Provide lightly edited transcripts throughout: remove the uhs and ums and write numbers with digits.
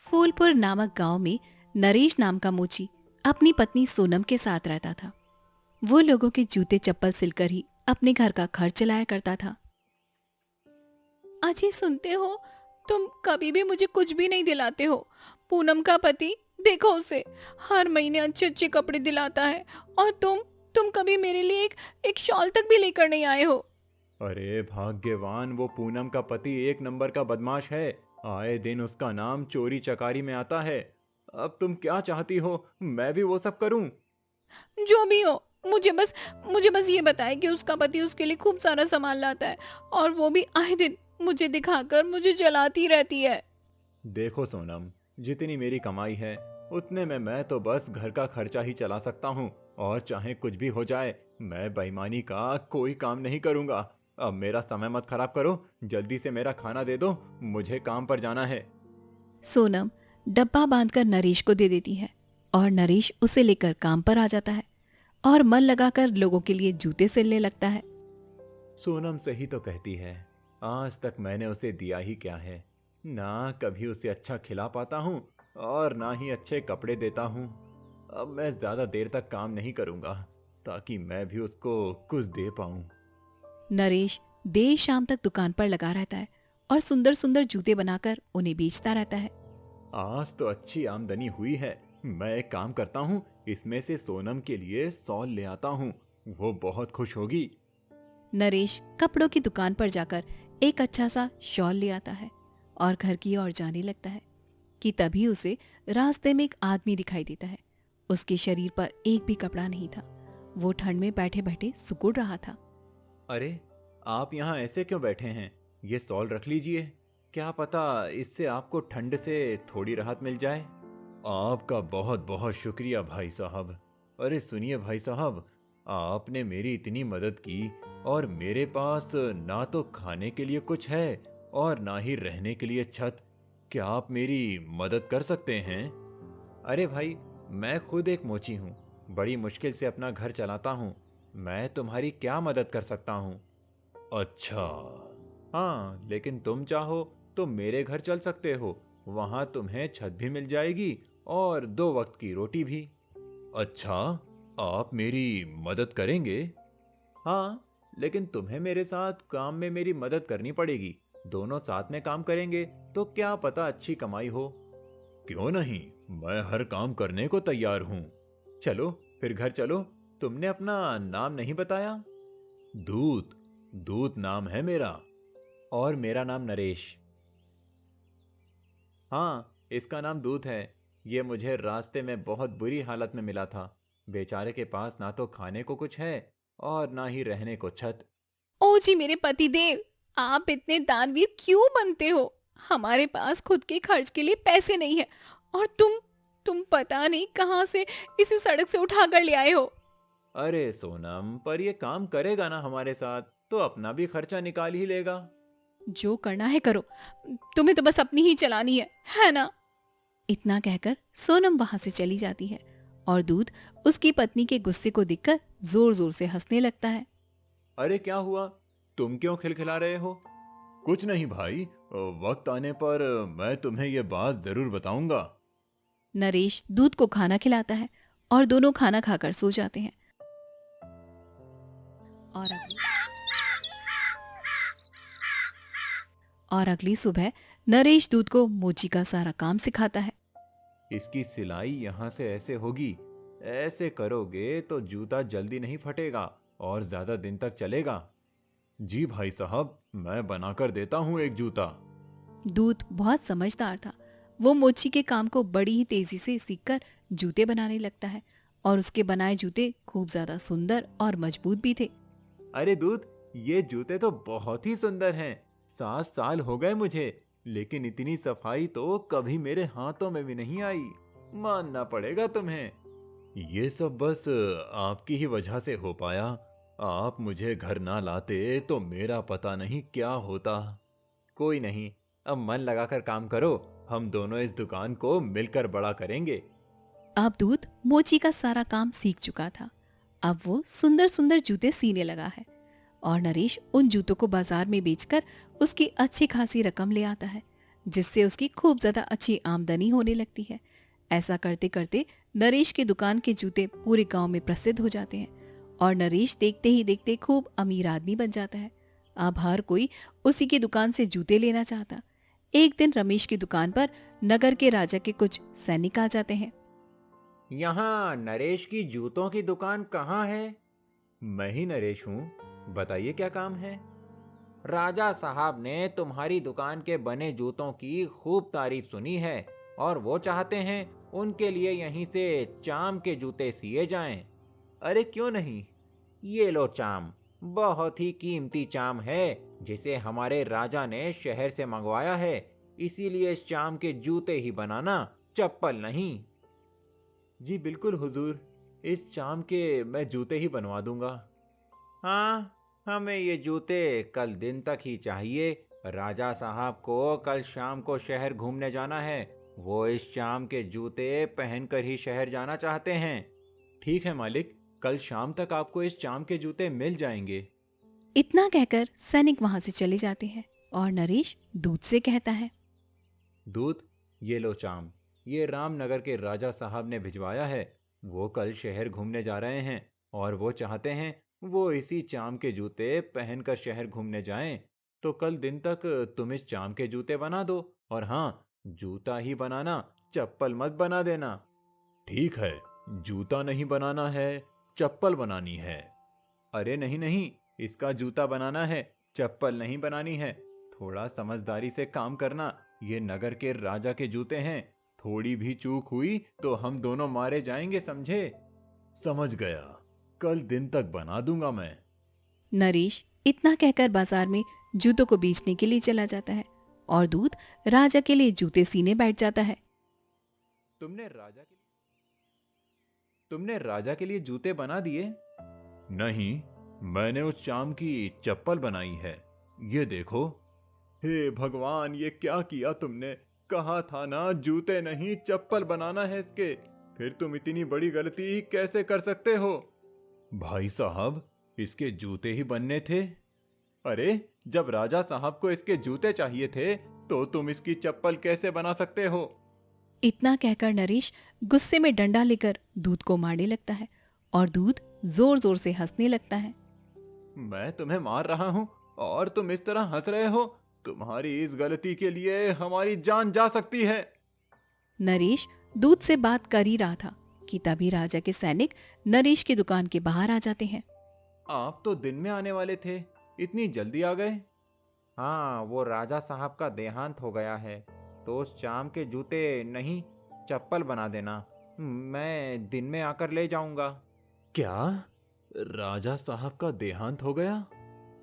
फूलपुर नामक गांव में नरेश नाम का मोची अपनी पत्नी सोनम के साथ रहता था। वो लोगों के जूते चप्पल सिलकर ही अपने घर का खर्च चलाया करता था। अजी सुनते हो, तुम कभी भी मुझे कुछ भी नहीं दिलाते हो। पूनम का पति, देखो उसे, हर महीने अच्छे अच्छे कपड़े दिलाता है, और तुम कभी मेरे लिए एक शॉल तक भी लेकर नहीं आए हो। अरे भाग्यवान, वो पूनम का पति एक नंबर का बदमाश है। आए दिन उसका नाम चोरी चकारी में आता है। अब तुम क्या चाहती हो, मैं भी वो सब करूं? जो भी हो, मुझे बस ये बताए कि उसका पति उसके लिए खूब सारा सामान लाता है, और वो भी आए दिन मुझे दिखाकर मुझे जलाती रहती है। देखो सोनम, जितनी मेरी कमाई है उतने में मैं तो बस घर का खर्चा ही चला सकता हूँ। और चाहे कुछ भी हो जाए, मैं बेईमानी का कोई काम नहीं करूँगा। अब मेरा समय मत खराब करो, जल्दी से मेरा खाना दे दो, मुझे काम पर जाना है। सोनम डब्बा बांधकर नरेश को दे देती है, और नरेश उसे लेकर काम पर आ जाता है और मन लगाकर लोगों के लिए जूते सिलने लगता है। सोनम सही तो कहती है। आज तक मैंने उसे दिया ही क्या है। ना कभी उसे अच्छा खिला पाता हूँ और ना ही अच्छे कपड़े देता हूँ। अब मैं ज्यादा देर तक काम नहीं करूँगा, ताकि मैं भी उसको कुछ दे पाऊँ। नरेश देर शाम तक दुकान पर लगा रहता है और सुंदर सुंदर जूते बनाकर उन्हें बेचता रहता है। आज तो अच्छी आमदनी हुई है। मैं एक काम करता हूँ, इसमें से सोनम के लिए शॉल ले आता हूँ। वो बहुत खुश होगी। नरेश कपड़ों की दुकान पर जाकर एक अच्छा सा शॉल ले आता है और घर की ओर जाने लगता है कि तभी उसे रास्ते में एक आदमी दिखाई देता है। उसके शरीर पर एक भी कपड़ा नहीं था। वो ठंड में बैठे बैठे सिकुड़ रहा था। अरे, आप यहाँ ऐसे क्यों बैठे हैं? ये शॉल रख लीजिए, क्या पता इससे आपको ठंड से थोड़ी राहत मिल जाए। आपका बहुत बहुत शुक्रिया भाई साहब। अरे सुनिए भाई साहब, आपने मेरी इतनी मदद की और मेरे पास ना तो खाने के लिए कुछ है और ना ही रहने के लिए छत। क्या आप मेरी मदद कर सकते हैं? अरे भाई, मैं खुद एक मोची हूँ, बड़ी मुश्किल से अपना घर चलाता हूँ। मैं तुम्हारी क्या मदद कर सकता हूँ? अच्छा, हाँ, लेकिन तुम चाहो तो मेरे घर चल सकते हो। वहां तुम्हें छत भी मिल जाएगी और 2 वक्त की रोटी भी। अच्छा, आप मेरी मदद करेंगे? हाँ, लेकिन तुम्हें मेरे साथ काम में मेरी मदद करनी पड़ेगी। दोनों साथ में काम करेंगे तो क्या पता अच्छी कमाई हो। क्यों नहीं, मैं हर काम करने को तैयार हूँ। चलो, फिर घर चलो। तुमने अपना नाम नहीं बताया। दूत, दूत नाम है मेरा। और मेरा नाम नरेश। हाँ, इसका नाम दूत है। ये मुझे रास्ते में बहुत बुरी हालत में मिला था। बेचारे के पास ना तो खाने को कुछ है और ना ही रहने को छत। ओ जी मेरे पति देव, आप इतने दानवीर क्यों बनते हो? हमारे पास खुद के खर्च के लिए पैसे नहीं है, और तुम पता नहीं कहां से इसे सड़क से उठा कर ले आए हो। अरे सोनम, पर ये काम करेगा ना हमारे साथ, तो अपना भी खर्चा निकाल ही लेगा। जो करना है करो, तुम्हें तो बस अपनी ही चलानी है ना? इतना कहकर सोनम वहां से चली जाती है, और दूध उसकी पत्नी के गुस्से को देखकर जोर जोर से हंसने लगता है। अरे क्या हुआ, तुम क्यों खिलखिला रहे हो? कुछ नहीं भाई, वक्त आने पर मैं तुम्हें ये बात जरूर बताऊंगा। नरेश दूध को खाना खिलाता है और दोनों खाना खाकर सो जाते हैं। और अगली और अगली सुबह नरेश दूध को मोची का सारा काम सिखाता है। इसकी सिलाई यहाँ से ऐसे होगी। ऐसे करोगे तो जूता जल्दी नहीं फटेगा और ज्यादा दिन तक चलेगा। जी भाई साहब, मैं बनाकर देता हूँ एक जूता। दूध बहुत समझदार था। वो मोची के काम को बड़ी ही तेजी से सीखकर जूते बनाने लगता है, और उसके बनाए जूते खूब ज्यादा सुंदर और मजबूत भी थे। अरे दूध, ये जूते तो बहुत ही सुंदर हैं। 7 साल हो गए मुझे, लेकिन इतनी सफाई तो कभी मेरे हाथों में भी नहीं आई। मानना पड़ेगा तुम्हें। ये सब बस आपकी ही वजह से हो पाया। आप मुझे घर ना लाते तो मेरा पता नहीं क्या होता। कोई नहीं, अब मन लगाकर काम करो। हम दोनों इस दुकान को मिलकर बड़ा करेंगे। अब दूध मोची का सारा काम सीख चुका था। अब वो सुंदर सुंदर जूते सीने लगा है और नरेश उन जूतों को बाजार में बेचकर उसकी अच्छी खासी रकम ले आता है, जिससे उसकी खूब ज्यादा अच्छी आमदनी होने लगती है। ऐसा करते करते नरेश की दुकान के जूते पूरे गांव में प्रसिद्ध हो जाते हैं और नरेश देखते ही देखते खूब अमीर आदमी बन जाता है। अब हर कोई उसी की दुकान से जूते लेना चाहता। एक दिन रमेश की दुकान पर नगर के राजा के कुछ सैनिक आ जाते हैं। यहाँ नरेश की जूतों की दुकान कहाँ है? मैं ही नरेश हूँ, बताइए क्या काम है? राजा साहब ने तुम्हारी दुकान के बने जूतों की खूब तारीफ सुनी है और वो चाहते हैं उनके लिए यहीं से चाम के जूते सिए जाएं। अरे क्यों नहीं, ये लो चाम, बहुत ही कीमती चाम है जिसे हमारे राजा ने शहर से मंगवाया है, इसीलिए इस चाम के जूते ही बनाना, चप्पल नहीं। जी बिल्कुल हुजूर, इस चाम के मैं जूते ही बनवा दूंगा। हाँ, हमें ये जूते कल दिन तक ही चाहिए। राजा साहब को कल शाम को शहर घूमने जाना है, वो इस शाम के जूते पहनकर ही शहर जाना चाहते हैं। ठीक है मालिक, कल शाम तक आपको इस चाम के जूते मिल जाएंगे। इतना कहकर सैनिक वहां से चले जाते हैं और नरेश दूत से कहता है। दूत, ये लो चाम, ये रामनगर के राजा साहब ने भिजवाया है। वो कल शहर घूमने जा रहे हैं और वो चाहते हैं वो इसी चाम के जूते पहनकर शहर घूमने जाएं। तो कल दिन तक तुम इस चाम के जूते बना दो, और हाँ, जूता ही बनाना, चप्पल मत बना देना। ठीक है, जूता नहीं बनाना है, चप्पल बनानी है। अरे नहीं नहीं, इसका जूता बनाना है, चप्पल नहीं बनानी है। थोड़ा समझदारी से काम करना, ये नगर के राजा के जूते हैं, थोड़ी भी चूक हुई तो हम दोनों मारे जाएंगे, समझे? समझ गया, कल दिन तक बना दूंगा मैं। नरेश इतना कहकर बाजार में जूतों को बेचने के लिए चला जाता है और दूत राजा के लिए जूते सीने बैठ जाता है। तुमने राजा के लिए जूते बना दिए? नहीं, मैंने उस चाम की चप्पल बनाई है, ये देखो। हे भगवान, ये क्या किया तुमने? कहा था ना जूते नहीं चप्पल बनाना है इसके, फिर तुम इतनी बड़ी गलती कैसे कर सकते हो? भाई साहब, इसके जूते ही बनने थे। अरे, जब राजा साहब को इसके जूते चाहिए थे तो तुम इसकी चप्पल कैसे बना सकते हो? इतना कहकर नरेश गुस्से में डंडा लेकर दूत को मारने लगता है और दूत जोर जोर से हंसने लगता है। मैं तुम्हें मार रहा हूं और तुम इस तरह हंस रहे हो? तुम्हारी इस गलती के लिए हमारी जान जा सकती है। नरेश दूत से बात कर ही रहा था कि तभी राजा के सैनिक नरेश की दुकान के बाहर आ जाते हैं। आप तो दिन में आने वाले थे, इतनी जल्दी आ गए? हाँ, वो राजा साहब का देहांत हो गया है, तो उस चाम के जूते नहीं, चप्पल बना देना, मैं दिन में आकर ले जाऊंगा। क्या? राजा साहब का देहांत हो गया?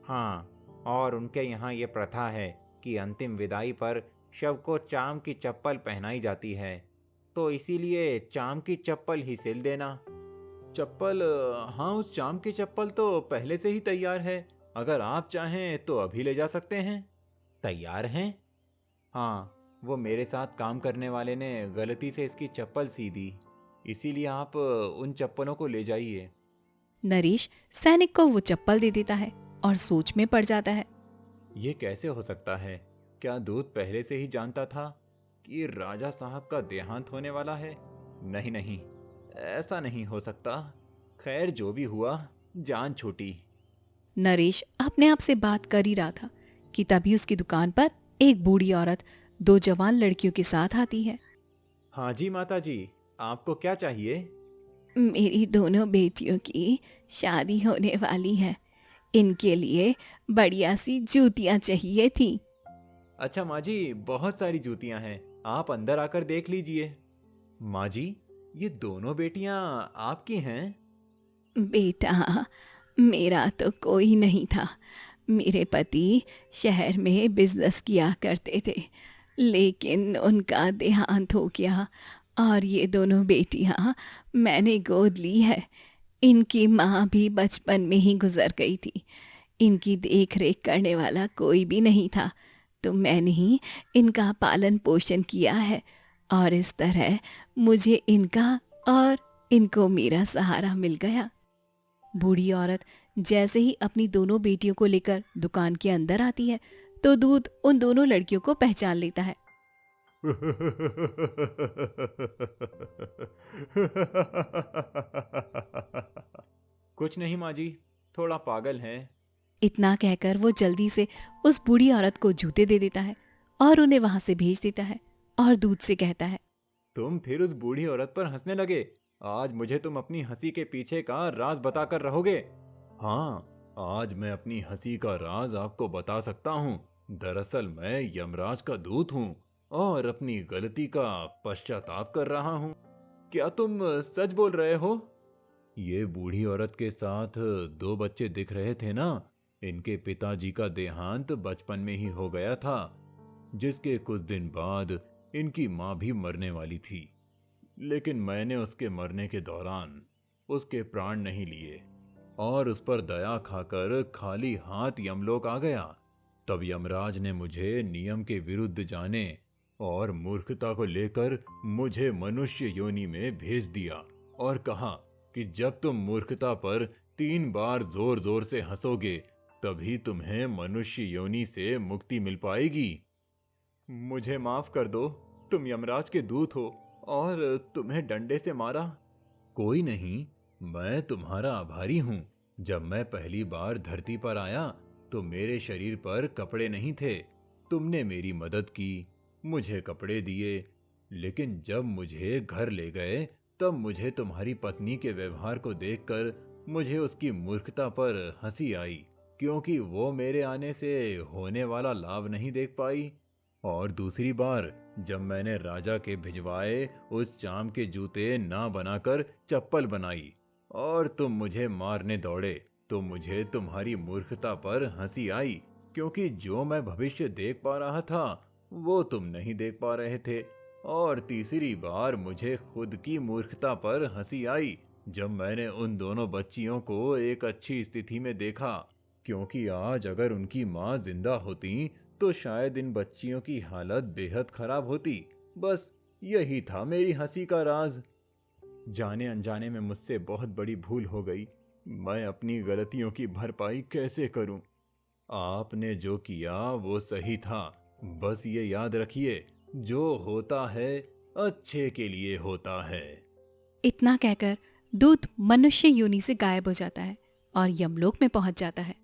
हाँ, और उनके यहाँ ये प्रथा है कि अंतिम विदाई पर शव को चाम की चप्पल पहनाई जाती है, तो इसीलिए चाम की चप्पल ही सिल देना। चप्पल? हाँ, उस चाम की चप्पल तो पहले से ही तैयार है, अगर आप चाहें तो अभी ले जा सकते हैं। तैयार हैं? हाँ, वो मेरे साथ काम करने वाले ने गलती से इसकी चप्पल सी दी, इसीलिए आप उन चप्पलों को ले जाइए। नरेश सैनिक को वो चप्पल दे देता है और सोच में पड़ जाता है। ये कैसे हो सकता है? क्या दूत पहले से ही जानता था कि राजा साहब का देहांत होने वाला है? नहीं नहीं, ऐसा नहीं हो सकता। खैर, जो भी हुआ, जान छूटी। नरेश अपने आप से बात कर ही रहा था कि तभी उसकी दुकान पर एक बूढ़ी औरत दो जवान लड़कियों के साथ आती है। हाँ जी माता जी, आपको क्या चाहिए? मेरी दोनों बेटियों की शादी होने वाली है, इनके लिए बढ़िया सी जूतियां चाहिए थी। अच्छा माँ जी, बहुत सारी जूतियां हैं, आप अंदर आकर देख लीजिए। माँ जी, ये दोनों बेटियां आपकी हैं? बेटा, मेरा तो कोई नहीं था। मेरे पति शहर में बिजनेस किया करते थे, लेकिन उनका देहांत हो गया और ये दोनों बेटियां मैंने गोद ली है। इनकी माँ भी बचपन में ही गुजर गई थी। इनकी देख रेख करने वाला कोई भी नहीं था, तो मैंने ही इनका पालन पोषण किया है और इस तरह मुझे इनका और इनको मेरा सहारा मिल गया। बूढ़ी औरत जैसे ही अपनी दोनों बेटियों को लेकर दुकान के अंदर आती है तो दूत उन दोनों लड़कियों को पहचान लेता है। कुछ नहीं माँ जी, थोड़ा पागल है। इतना कहकर वो जल्दी से उस बूढ़ी औरत को जूते दे देता है और उन्हें वहां से भेज देता है और दूत से कहता है, तुम फिर उस बूढ़ी औरत पर हंसने लगे। आज मुझे तुम अपनी हंसी के पीछे का राज बताकर रहोगे। हाँ, आज मैं अपनी हंसी का राज आपको बता सकता हूँ। दरअसल मैं यमराज का दूत हूँ और अपनी गलती का पश्चाताप कर रहा हूँ। क्या तुम सच बोल रहे हो? ये बूढ़ी औरत के साथ दो बच्चे दिख रहे थे ना? इनके पिताजी का देहांत बचपन में ही हो गया था, जिसके कुछ दिन बाद इनकी माँ भी मरने वाली थी। लेकिन मैंने उसके मरने के दौरान उसके प्राण नहीं लिए और उस पर दया खाकर खाली हाथ यमलोक आ गया। तब यमराज ने मुझे नियम के विरुद्ध जाने और मूर्खता को लेकर मुझे मनुष्य योनि में भेज दिया और कहा कि जब तुम मूर्खता पर 3 बार जोर जोर से हंसोगे तभी तुम्हें मनुष्य योनि से मुक्ति मिल पाएगी। मुझे माफ कर दो, तुम यमराज के दूत हो और तुम्हें डंडे से मारा। कोई नहीं, मैं तुम्हारा आभारी हूँ। जब मैं पहली बार धरती पर आया तो मेरे शरीर पर कपड़े नहीं थे। तुमने मेरी मदद की, मुझे कपड़े दिए। लेकिन जब मुझे घर ले गए तब मुझे तुम्हारी पत्नी के व्यवहार को देखकर मुझे उसकी मूर्खता पर हंसी आई, क्योंकि वो मेरे आने से होने वाला लाभ नहीं देख पाई। और दूसरी बार जब मैंने राजा के भिजवाए उस चाम के जूते ना बनाकर चप्पल बनाई और तुम मुझे मारने दौड़े तो मुझे तुम्हारी मूर्खता पर हंसी आई, क्योंकि जो मैं भविष्य देख पा रहा था वो तुम नहीं देख पा रहे थे। और तीसरी बार मुझे खुद की मूर्खता पर हंसी आई जब मैंने उन दोनों बच्चियों को एक अच्छी स्थिति में देखा, क्योंकि आज अगर उनकी माँ जिंदा होती तो शायद इन बच्चियों की हालत बेहद खराब होती। बस यही था मेरी हंसी का राज। जाने अनजाने में मुझसे बहुत बड़ी भूल हो गई। मैं अपनी गलतियों की भरपाई कैसे करूं? आपने जो किया वो सही था। बस ये याद रखिए, जो होता है अच्छे के लिए होता है। इतना कहकर दूत मनुष्य योनि से गायब हो जाता है और यमलोक में पहुंच जाता है।